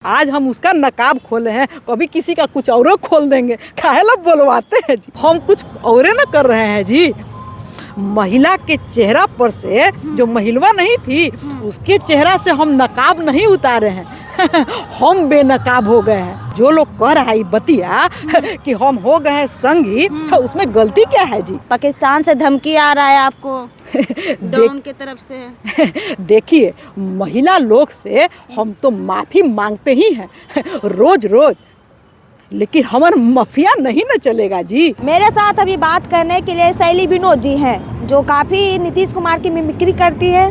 आज हम उसका नकाब खोले हैं, कभी किसी का कुछ और खोल देंगे। काहे ला बोलवाते हैं जी, हम कुछ और ना कर रहे हैं जी। महिला के चेहरा पर से जो महिलवा नहीं थी उसके चेहरा से हम नकाब नहीं उतारे हैं हम बेनकाब हो गए हैं। जो लोग कह रहा है बतिया कि हम हो गए हैं संगी, उसमें गलती क्या है जी? पाकिस्तान से धमकी आ रहा है आपको डॉन की तरफ से। देखिए, महिला लोग से हम तो माफ़ी मांगते ही हैं रोज रोज, लेकिन हमारा माफिया नहीं न चलेगा जी। मेरे साथ अभी बात करने के लिए शैली विनोद जी हैं, जो काफ़ी नीतीश कुमार की मिमिक्री करती है।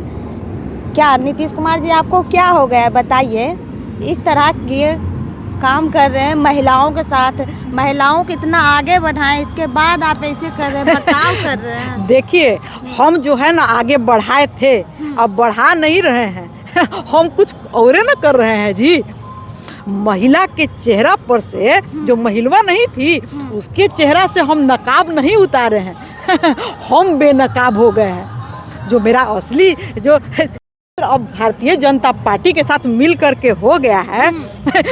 क्या नीतीश कुमार जी आपको क्या हो गया बताइए? इस तरह के काम कर रहे हैं महिलाओं के साथ, महिलाओं को इतना आगे बढ़ाएं, इसके बाद आप ऐसे कर रहे हैं, बर्ताव कर रहे हैं। देखिए, हम जो है ना आगे बढ़ाए थे, अब बढ़ा नहीं रहे हैं हम कुछ और ना कर रहे हैं जी। महिला के चेहरा पर से जो महिलवा नहीं थी उसके चेहरा से हम नकाब नहीं उतारे हैं हम बेनकाब हो गए हैं। जो मेरा असली जो अब भारतीय जनता पार्टी के साथ मिल करके हो गया है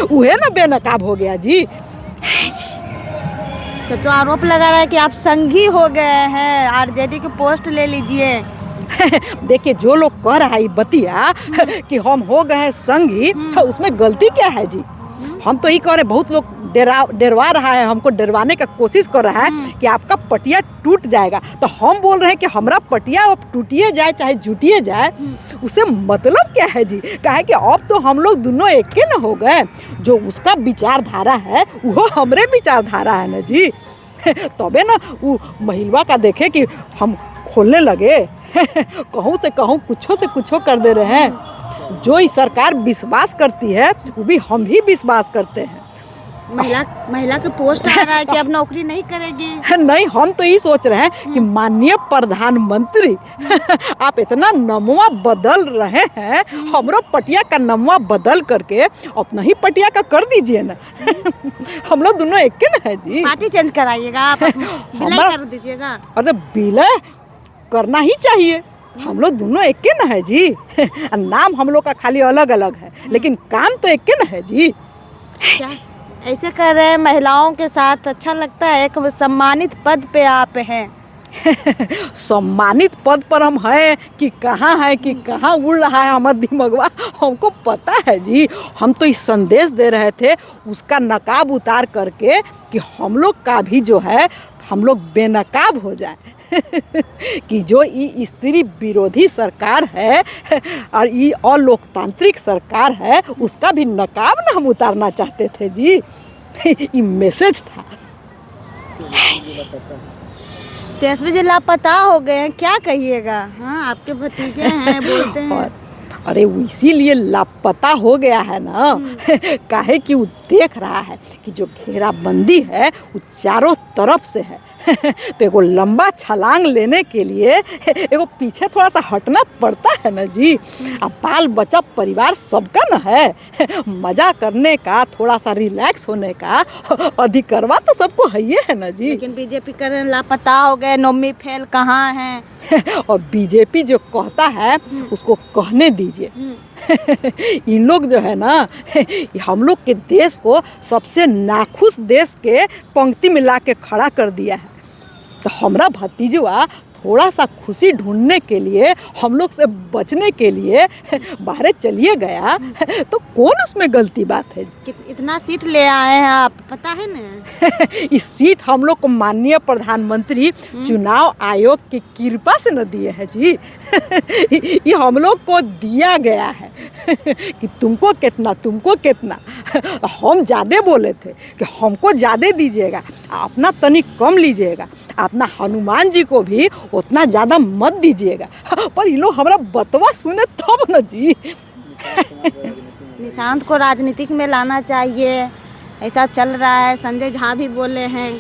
वह ना बेनकाब हो गया जी। सब तो आरोप लगा रहा है कि आप संघी हो गए हैं, आरजेडी की पोस्ट ले लीजिए। देखिए, जो लोग कह रहा है बतिया कि हम हो गए हैं संगी, उसमें गलती क्या है जी? हम तो ये कह रहे, बहुत लोग डरवा रहा है, हमको डरवाने का कोशिश कर रहा है कि आपका पटिया टूट जाएगा। तो हम बोल रहे हैं कि हमारा पटिया अब टूटिए जाए चाहे जुटिए जाए, उसे मतलब क्या है जी? कहा कि अब तो हम लोग दोनों एक के न हो गए। जो उसका विचारधारा है वो हमरे विचारधारा है ना जी। तबे ना वो महिलवा का देखे कि हम खोलने लगे कहूँ से कहूँ, कुछो से कुछो कर दे रहे हैं। जो इस सरकार विश्वास करती है वो भी हम भी विश्वास करते हैं। महिला के पोस्ट आ रहा है कि अब नौकरी नहीं करेगी। नहीं, हम तो ये सोच रहे हैं कि माननीय प्रधानमंत्री आप इतना नमवा बदल रहे हैं, हमरो पटिया का नमवा बदल करके अपना ही पटिया का कर दीजिए ना हम लोग दोनों एक के ना है जी। पार्टी चेंज कराइएगा, आप विलय कर दीजिएगा। अरे विलय करना ही चाहिए, हम लोग दोनों एक के ना है जी नाम हम लोग का खाली अलग अलग है, लेकिन काम तो एक के ना है जी। ऐसे कर रहे हैं महिलाओं के साथ, अच्छा लगता है। एक सम्मानित पद पे आप हैं सम्मानित पद पर हम हैं कि कहाँ उड़ रहा है हमारा दिमागवा, हमको पता है जी। हम तो इस संदेश दे रहे थे उसका नकाब उतार करके कि हम लोग का भी जो है हम लोग बेनकाब हो जाए कि जो ये स्त्री विरोधी सरकार है और ये अलोकतांत्रिक सरकार है, उसका भी नकाब ना हम उतारना चाहते थे जी। ये मैसेज था। तेजस्वी जी लापता हो गए हैं, क्या कहिएगा? हाँ, आपके भतीजे हैं, बोलते हैं। अरे इसीलिए लापता हो गया है ना काहे कि वो देख रहा है कि जो घेराबंदी है वो चारों तरफ से है तो एगो लंबा छलांग लेने के लिए एगो पीछे थोड़ा सा हटना पड़ता है ना जी। अब बाल बच्चा परिवार सबका ना है, मजा करने का, थोड़ा सा रिलैक्स होने का अधिकारवा तो सबको है ही है ना जी। लेकिन बीजेपी कर लापता हो गए, नौमी फेल कहाँ हैं? और बीजेपी जो कहता है उसको कहने दीजिए इन लोग जो है ना हम लोग के देश को सबसे नाखुश देश के पंक्ति में ला के खड़ा कर दिया है। तो हमारा भतीजवा थोड़ा सा खुशी ढूंढने के लिए, हम लोग से बचने के लिए बाहर चलिए गया, तो कौन उसमें गलती बात है? इतना सीट ले आए हैं आप, पता है ना इस सीट हम लोग को माननीय प्रधानमंत्री चुनाव आयोग की कृपा से न दिए हैं जी ये हम लोग को दिया गया है कि तुमको कितना हम ज़्यादा बोले थे कि हमको ज़्यादा दीजिएगा, अपना तनिक कम लीजिएगा, अपना हनुमान जी को भी उतना ज़्यादा मत दीजिएगा। पर ये लोग हमारा बतवा सुने तब न जी निशांत को राजनीतिक में लाना चाहिए, ऐसा चल रहा है। संजय झा भी बोले हैं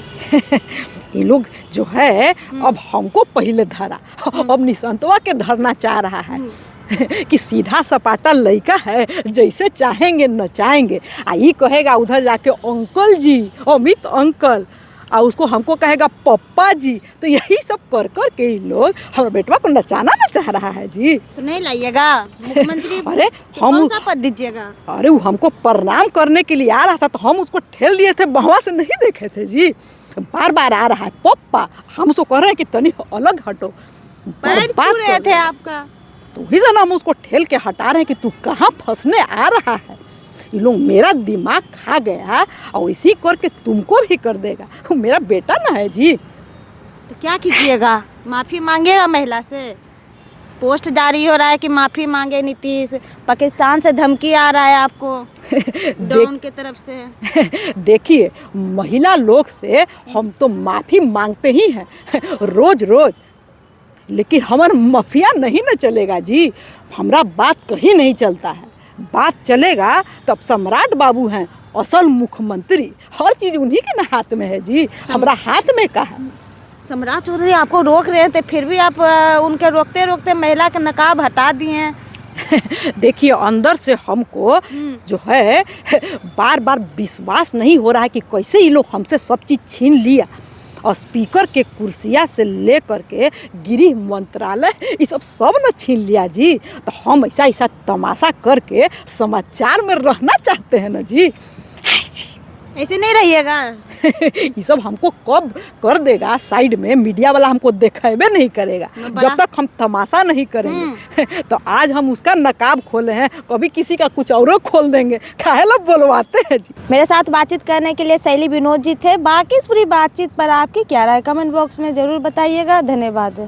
ये लोग जो है अब हमको पहले धरा, अब निशांतवा के धरना चाह रहा है कि सीधा सपाटा लड़का है, जैसे चाहेंगे नचाएंगे। ये कहेगा उधर जाके अंकल जी, अमित अंकल, और उसको हमको कहेगा पप्पा जी। तो यही सब कर कर के ही लोग हमारे बेटवा को नचाना ना चाह रहा है जी। तो नहीं लाइएगा मुख्यमंत्री अरे कौन सा पद दीजिएगा? अरे वो हमको प्रणाम करने के लिए आ रहा था तो हम उसको ठेल दिए थे, वहाँ से नहीं देखे थे जी। बार बार आ रहा है पप्पा, हम उसको कह रहे हैं कि तनी अलग हटो। पैर छू रहे थे आपका। तो वही से ना हम उसको ठेल के हटा रहे हैं कि तू कहाँ फंसने आ रहा है। ये लोग मेरा दिमाग खा गया और इसी करके तुमको भी कर देगा। वो मेरा बेटा ना है जी। तो क्या कीजिएगा? माफ़ी मांगेगा महिला से? पोस्ट जारी हो रहा है कि माफ़ी मांगे नीतीश। पाकिस्तान से धमकी आ रहा है आपको डॉन की तरफ से। देखिए, महिला लोग से हम तो माफ़ी मांगते ही हैं रोज रोज, लेकिन हमार माफिया नहीं न चलेगा जी। हमारा बात कहीं नहीं चलता है। बात चलेगा तब सम्राट बाबू हैं असल मुख्यमंत्री। हर चीज़ उन्हीं के ना हाथ में है जी, हमारा हाथ में का है। सम्राट चौधरी आपको रोक रहे थे, फिर भी आप उनके रोकते रोकते महिला का नकाब हटा दिए हैं। देखिए, अंदर से हमको जो है बार बार विश्वास नहीं हो रहा है कि कैसे ये लोग हमसे सब चीज़ छीन लिया। और स्पीकर के कुर्सिया से लेकर के गृह मंत्रालय ये सब न छीन लिया जी। तो हम ऐसा ऐसा तमाशा करके समाचार में रहना चाहते हैं ना जी। ऐसे नहीं रहिएगा। ये सब हमको कब कर देगा साइड में, मीडिया वाला हमको देखेबे नहीं करेगा जब तक हम तमाशा नहीं करेंगे। तो आज हम उसका नकाब खोले हैं, कभी किसी का कुछ और खोल देंगे। काहेला बोलवाते हैं जी। मेरे साथ बातचीत करने के लिए शैली विनोद जी थे। बाकी इस पूरी बातचीत पर आपकी क्या राय, कमेंट बॉक्स में ज़रूर बताइएगा। धन्यवाद।